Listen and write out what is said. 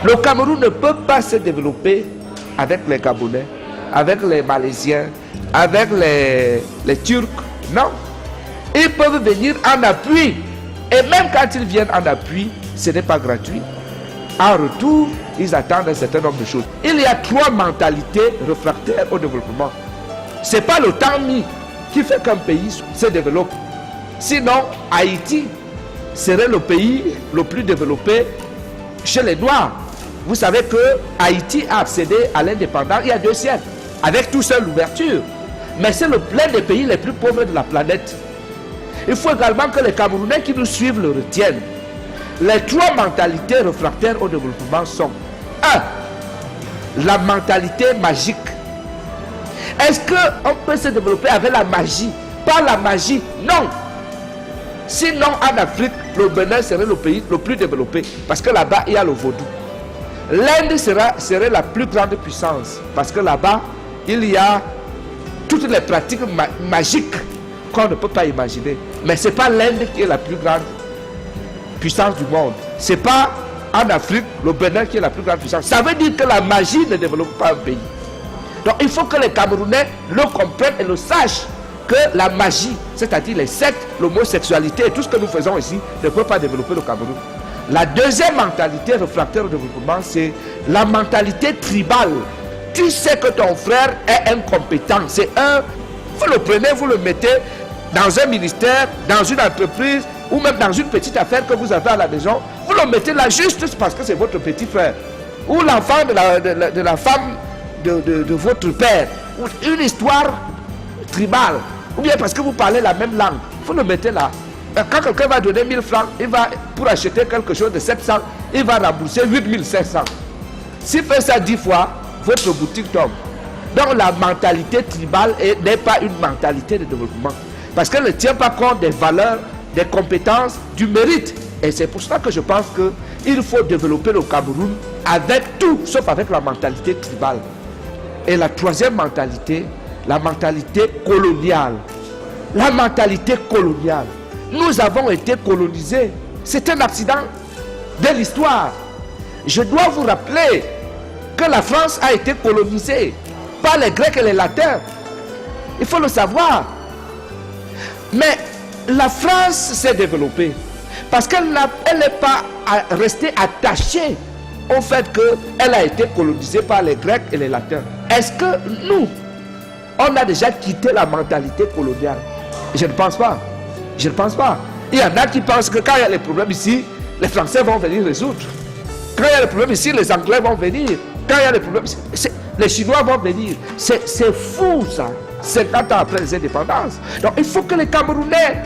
Le Cameroun ne peut pas se développer avec les Gabonais, avec les Malaisiens, avec les Turcs. Non. Ils peuvent venir en appui. Et même quand ils viennent en appui, ce n'est pas gratuit. En retour, ils attendent un certain nombre de choses. Il y a 3 mentalités réfractaires au développement. Ce n'est pas le temps mis qui fait qu'un pays se développe. Sinon, Haïti serait le pays le plus développé chez les Noirs. Vous savez que Haïti a accédé à l'indépendance il y a 2 siècles, avec tout seul l'ouverture. Mais c'est l'un des pays les plus pauvres de la planète. Il faut également que les Camerounais qui nous suivent le retiennent. Les 3 mentalités réfractaires au développement sont 1. La mentalité magique. Est-ce qu'on peut se développer avec la magie? Pas la magie, non. Sinon, en Afrique, le Bénin serait le pays le plus développé. Parce que là-bas, il y a le vaudou. L'Inde serait la plus grande puissance. Parce que là-bas, il y a toutes les pratiques magiques qu'on ne peut pas imaginer. Mais ce n'est pas l'Inde qui est la plus grande puissance du monde. Ce n'est pas en Afrique, le Bénin qui est la plus grande puissance. Ça veut dire que la magie ne développe pas un pays. Donc il faut que les Camerounais le comprennent et le sachent, que la magie, c'est-à-dire les sectes, l'homosexualité et tout ce que nous faisons ici, ne peut pas développer le Cameroun. La deuxième mentalité réfractaire au développement, c'est la mentalité tribale. Tu sais que ton frère est incompétent. C'est vous le prenez, vous le mettez dans un ministère, dans une entreprise, ou même dans une petite affaire que vous avez à la maison, vous le mettez là juste parce que c'est votre petit frère. Ou l'enfant de la femme de votre père. Ou une histoire tribale. Ou bien parce que vous parlez la même langue. Vous le mettez là. Quand quelqu'un va donner 1000 francs, pour acheter quelque chose de 700, il va rembourser 8500. S'il fait ça 10 fois, votre boutique tombe. Donc la mentalité tribale n'est pas une mentalité de développement. Parce qu'elle ne tient pas compte des valeurs, des compétences, du mérite. Et c'est pour cela que je pense qu'il faut développer le Cameroun avec tout, sauf avec la mentalité tribale. Et la troisième mentalité, la mentalité coloniale. La mentalité coloniale. Nous avons été colonisés. C'est un accident de l'histoire. Je dois vous rappeler que la France a été colonisée par les Grecs et les Latins. Il faut le savoir. Mais la France s'est développée parce qu'elle n'est pas restée attachée au fait qu'elle a été colonisée par les Grecs et les Latins. Est-ce que nous, on a déjà quitté la mentalité coloniale? Je ne pense pas. Je ne pense pas. Il y en a qui pensent que quand il y a les problèmes ici, les Français vont venir résoudre. Quand il y a les problèmes ici, les Anglais vont venir. Quand il y a les problèmes ici, les Chinois vont venir. C'est fou ça, 50 ans après les indépendances. Donc il faut que les Camerounais